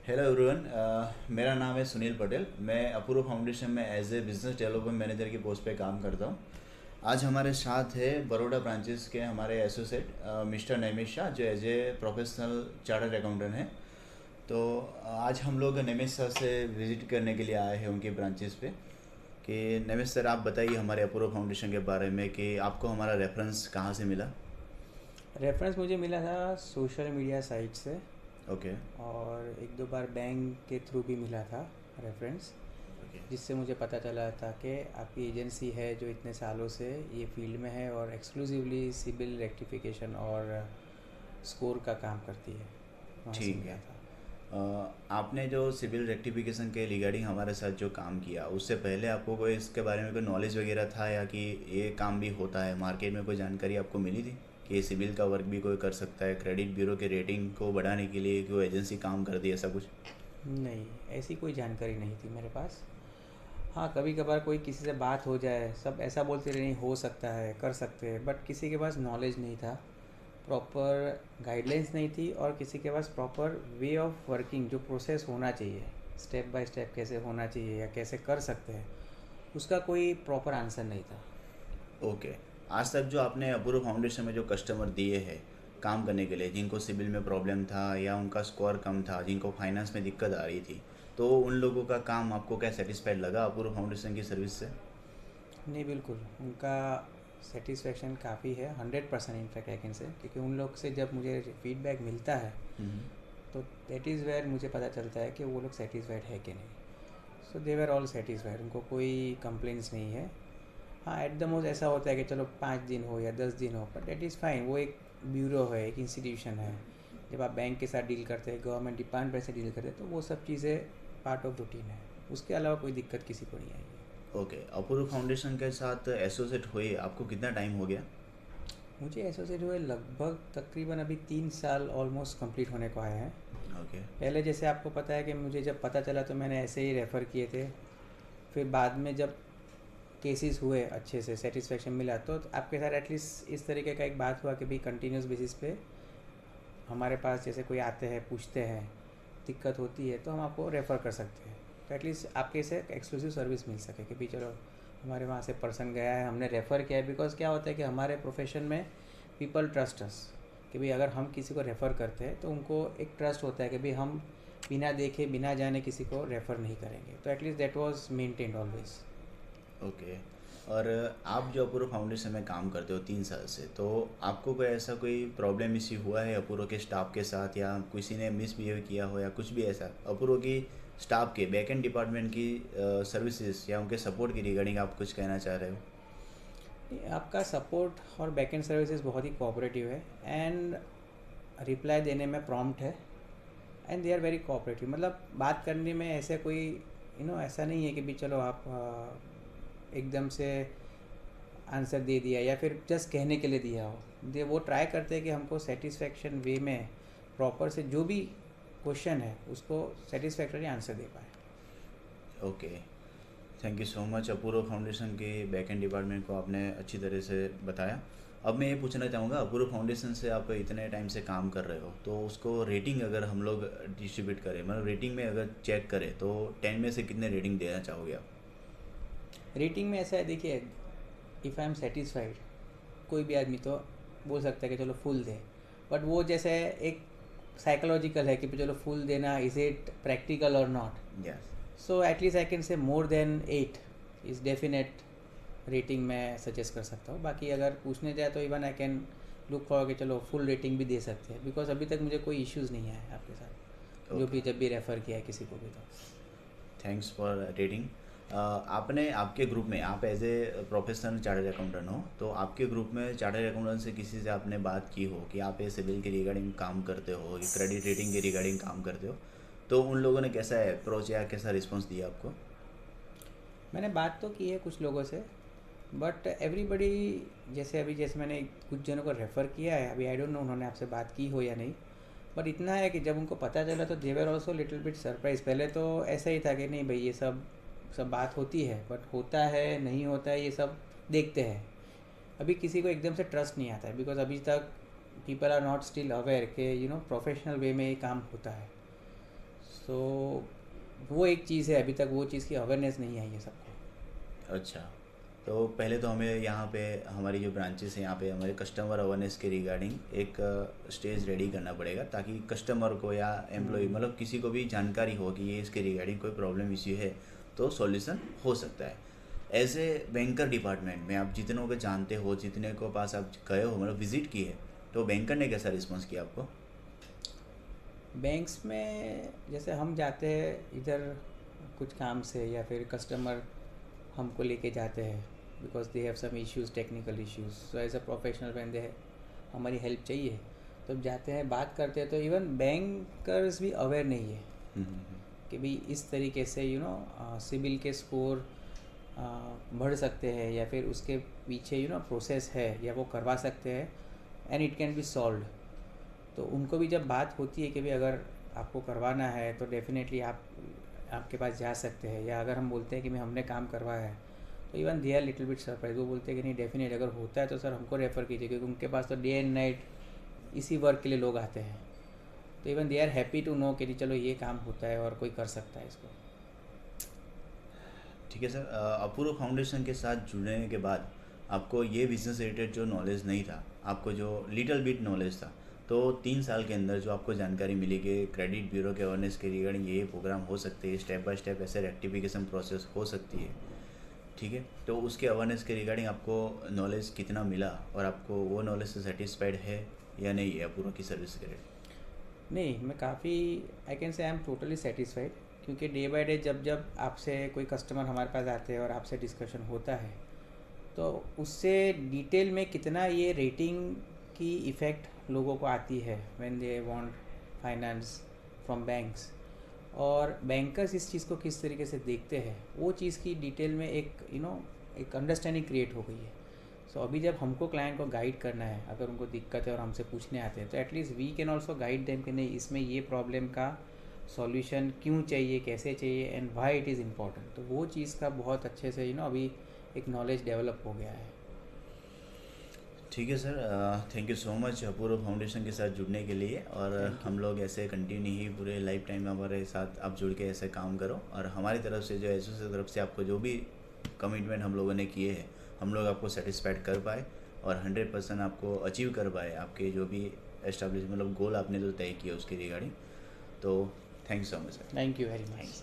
Hello everyone. मेरा नाम है सुनील पटेल। मैं अपूर्व फाउंडेशन में as a business development manager की पोस्ट पे काम करता हूँ। आज हमारे साथ है बड़ौदा ब्रांचेस के हमारे एसोसिएट मिस्टर नैमिष शाह, जो as a professional chartered accountant हैं। तो आज हम लोग नैमिष सर से विज़िट करने के लिए आए हैं उनके ब्रांचेस पे। कि नैमिष सर, आप बताइए हमारे अपूर्व फाउंडेशन के बारे में कि आपको हमारा रेफरेंस कहाँ से मिला। रेफरेंस मुझे मिला था सोशल मीडिया साइट से। ओके। और एक दो बार बैंक के थ्रू भी मिला था रेफरेंस, ओके। जिससे मुझे पता चला था कि आपकी एजेंसी है जो इतने सालों से ये फील्ड में है और एक्सक्लूसिवली सिबिल रेक्टिफिकेशन और स्कोर का काम करती है। वहाँ से ठीक मिला है। था। आपने जो सिविल रेक्टिफिकेशन के रिगार्डिंग हमारे साथ जो काम किया, उससे पहले आपको कोई इसके बारे में कोई नॉलेज वगैरह था, या कि ये काम भी होता है, मार्केट में कोई जानकारी आपको मिली थी कि ये सिविल का वर्क भी कोई कर सकता है, क्रेडिट ब्यूरो के रेटिंग को बढ़ाने के लिए कोई एजेंसी काम करती है, ऐसा कुछ? नहीं, ऐसी कोई जानकारी नहीं थी मेरे पास। हाँ, कभी कभार कोई किसी से बात हो जाए, सब ऐसा बोलते रहे नहीं हो सकता है, कर सकते हैं, बट किसी के पास नॉलेज नहीं था, प्रॉपर गाइडलाइंस नहीं थी, और किसी के पास प्रॉपर वे ऑफ वर्किंग जो प्रोसेस होना चाहिए, स्टेप बाय स्टेप कैसे होना चाहिए या कैसे कर सकते हैं, उसका कोई प्रॉपर आंसर नहीं था। ओके। आज तक जो आपने अपूर्व फाउंडेशन में जो कस्टमर दिए हैं काम करने के लिए, जिनको सिविल में प्रॉब्लम था या उनका स्कोर कम था, जिनको फाइनेंस में दिक्कत आ रही थी, तो उन लोगों का काम आपको क्या सेटिस्फाइड लगा अपूर्व फाउंडेशन की सर्विस से? नहीं, बिल्कुल उनका सेटिस्फेक्शन काफ़ी है, 100% इनफैक्ट आई कैन से, क्योंकि उन लोग से जब मुझे फीडबैक मिलता है हम्म। तो दैट इज़ वेयर मुझे पता चलता है कि वो लोग सेटिस्फाइड है कि नहीं। सो दे वर ऑल सेटिस्फाइड, उनको कोई कंप्लेंट्स नहीं है। हाँ, एट द मोस्ट ऐसा होता है कि चलो 5 दिन हो या 10 दिन हो, बट दैट इज़ फाइन। वो एक ब्यूरो है, एक इंस्टीट्यूशन है। जब आप बैंक के साथ डील करते हैं, गवर्नमेंट डिपार्टमेंट से डील करते हैं, तो वो सब चीज़ें पार्ट ऑफ रूटीन है। उसके अलावा कोई दिक्कत किसी को नहीं आएगी। ओके। अपूर्व फाउंडेशन के साथ एसोसिएट हुए आपको कितना टाइम हो गया? मुझे एसोसिएट हुए लगभग तकरीबन अभी 3 साल ऑलमोस्ट कंप्लीट होने को आए हैं। ओके। पहले जैसे आपको पता है कि मुझे जब पता चला तो मैंने ऐसे ही रेफ़र किए थे। फिर बाद में जब केसेस हुए, अच्छे से सेटिस्फेक्शन मिला, तो आपके साथ एटलीस्ट इस तरीके का एक बात हुआ कि भाई कंटिन्यूस बेसिस पे हमारे पास जैसे कोई आते हैं, पूछते हैं, दिक्कत होती है, तो हम आपको रेफ़र कर सकते हैं। तो एटलीस्ट आपके से एक्सक्लूसिव सर्विस मिल सके कि भाई चलो हमारे वहाँ से पर्सन गया है, हमने रेफ़र किया है। बिकॉज क्या होता है कि हमारे प्रोफेशन में पीपल ट्रस्ट अस, कि भाई अगर हम किसी को रेफ़र करते हैं तो उनको एक ट्रस्ट होता है कि भाई हम बिना देखे बिना जाने किसी को रेफ़र नहीं करेंगे। तो at least that was maintained always. Okay. और आप जो अपूर्व फाउंडेशन में काम करते हो 3 साल से, तो आपको कोई ऐसा कोई प्रॉब्लम इश्यू हुआ है अपूर्व के स्टाफ के साथ, या किसी ने मिसबिहेव किया हो, या कुछ भी ऐसा अपूर्व की स्टाफ के बैक एंड डिपार्टमेंट की सर्विसेज या उनके सपोर्ट की रिगार्डिंग आप कुछ कहना चाह रहे हो? आपका सपोर्ट और बैकएंड सर्विसेज बहुत ही कोऑपरेटिव है, एंड रिप्लाई देने में प्रॉम्प्ट है, and they are very cooperative. मतलब बात करने में ऐसे कोई ऐसा नहीं है कि भी चलो आप एकदम से आंसर दे दिया या फिर जस्ट कहने के लिए दिया हो। दे वो ट्राई करते हैं कि हमको सेटिस्फेक्शन वे में प्रॉपर से जो भी क्वेश्चन है उसको सेटिस्फैक्टरी आंसर दे पाए। Okay. Thank you so much. Apoorva foundation के बैक एंड डिपार्टमेंट को आपने अच्छी तरह से बताया। अब मैं ये पूछना चाहूँगा, अपूर्व फाउंडेशन से आप इतने टाइम से काम कर रहे हो, तो उसको रेटिंग अगर हम लोग डिस्ट्रीब्यूट करें, मतलब रेटिंग में अगर चेक करें, तो 10 में से कितने रेटिंग देना चाहोगे आप? रेटिंग में ऐसा है, देखिए, इफ़ आई एम सेटिस्फाइड, कोई भी आदमी तो बोल सकता है कि चलो फुल दे, बट वो जैसे एक साइकोलॉजिकल है कि चलो फुल देना, इज़ इट प्रैक्टिकल और not. Yes. So at least I can say more than 8 is definite rating मैं सजेस्ट कर सकता हूँ। बाकी अगर पूछने जाए तो even I can look for कि चलो फुल रेटिंग भी दे सकते हैं, बिकॉज अभी तक मुझे कोई इश्यूज़ नहीं आए आपके साथ, जो ओके। भी जब भी रेफ़र किया है किसी को भी। तो थैंक्स फॉर रेटिंग। आपने आपके ग्रुप में, आप as a professional chartered accountant हो, तो आपके ग्रुप में चार्टर्ड अकाउंटेंट से किसी से आपने बात की हो कि आप ये सिविल के रिगार्डिंग काम करते हो, ये क्रेडिट रेटिंग के रिगार्डिंग काम करते हो, तो उन लोगों ने कैसा अप्रोच या कैसा रिस्पॉन्स दिया आपको? मैंने बात तो की है कुछ लोगों से, बट एवरीबडी, जैसे मैंने कुछ जनों को रेफ़र किया है, अभी आई डोंट नो उन्होंने आपसे बात की हो या नहीं, बट इतना है कि जब उनको पता चला तो they were also little bit surprise. पहले तो ऐसा ही था कि नहीं भाई ये सब सब बात होती है, बट होता है नहीं होता है ये सब देखते हैं। अभी किसी को एकदम से ट्रस्ट नहीं आता है, बिकॉज अभी तक people are not still aware कि प्रोफेशनल वे में ये काम होता है। सो वो एक चीज़ है, अभी तक वो चीज़ की अवेयरनेस नहीं आई है सबको। अच्छा, तो पहले तो हमें यहाँ पे हमारी जो ब्रांचेस हैं यहाँ पे हमारे कस्टमर अवेयरनेस के रिगार्डिंग एक स्टेज रेडी करना पड़ेगा, ताकि कस्टमर को या एम्प्लॉय मतलब किसी को भी जानकारी हो कि ये इसके रिगार्डिंग कोई प्रॉब्लम इश्यू है तो सॉल्यूशन हो सकता है। एज ए बैंकर डिपार्टमेंट में आप जितनों को जानते हो, जितने को पास आप गए हो मतलब विजिट किए, तो बैंकर ने कैसा रिस्पॉन्स किया आपको? बैंक्स में जैसे हम जाते हैं इधर कुछ काम से, या फिर कस्टमर हमको लेके जाते हैं because they have some issues, technical issues, so as a professional when they हमारी हेल्प चाहिए तो हम जाते हैं, बात करते हैं। तो इवन बैंकर्स भी अवेयर नहीं है कि भाई इस तरीके से सिबिल के स्कोर बढ़ सकते हैं, या फिर उसके पीछे प्रोसेस है, या वो करवा सकते हैं and it can be solved. तो उनको भी जब बात होती है कि भाई अगर आपको करवाना है तो डेफिनेटली आपके पास जा सकते हैं, या अगर हम बोलते हैं कि मैं हमने काम करवाया है तो even they are little bit surprise. वो बोलते हैं कि नहीं डेफिनेट अगर होता है तो सर हमको रेफ़र कीजिए, क्योंकि उनके पास तो डे एंड नाइट इसी वर्क के लिए लोग आते हैं। तो even they are happy to know कि चलो ये काम होता है और कोई कर सकता है इसको। ठीक है सर, अपूर्व फाउंडेशन के साथ जुड़ने के बाद आपको ये बिज़नेस रिलेटेड जो नॉलेज नहीं था, आपको जो लिटिल बिट नॉलेज था, तो 3 साल के अंदर जो आपको जानकारी मिली कि क्रेडिट ब्यूरो के अवेयरनेस के रिगार्डिंग ये प्रोग्राम हो सकते हैं, स्टेप बाय स्टेप ऐसे रेक्टिफिकेशन प्रोसेस हो सकती है, ठीक है, तो उसके अवेयरनेस के रिगार्डिंग आपको नॉलेज कितना मिला और आपको वो नॉलेज से सेटिस्फाइड है या नहीं है अपूर्व की सर्विस के रेट? नहीं, मैं काफ़ी I can say I am totally satisfied, क्योंकि डे बाय डे जब जब आपसे कोई कस्टमर हमारे पास आते हैं और आपसे डिस्कशन होता है तो उससे डिटेल में कितना ये रेटिंग की इफ़ेक्ट लोगों को आती है when they want finance from banks, और बैंकर्स इस चीज़ को किस तरीके से देखते हैं, वो चीज़ की डिटेल में एक एक अंडरस्टैंडिंग क्रिएट हो गई है। सो अभी जब हमको क्लाइंट को गाइड करना है, अगर उनको दिक्कत है और हमसे पूछने आते हैं, तो at least we can also guide them कि नहीं इसमें ये प्रॉब्लम का सॉल्यूशन क्यों चाहिए, कैसे चाहिए and why it is important. तो वो चीज़ का बहुत अच्छे से अभी एक नॉलेज डेवलप हो गया है। ठीक है sir, thank you so much Apoorva foundation के साथ जुड़ने के लिए, और हम लोग ऐसे कंटिन्यू ही पूरे लाइफ टाइम हमारे साथ आप जुड़ के ऐसे काम करो, और हमारी तरफ से जो एसोसिएशन तरफ से आपको जो भी कमिटमेंट हम लोगों ने किए हैं हम लोग आपको सेटिस्फाइड कर पाए और 100% आपको अचीव कर पाए आपके जो भी एस्टैब्लिश मतलब गोल आपने जो तय किया उसके रिगार्डिंग। तो thank you so much sir. Thank you very much.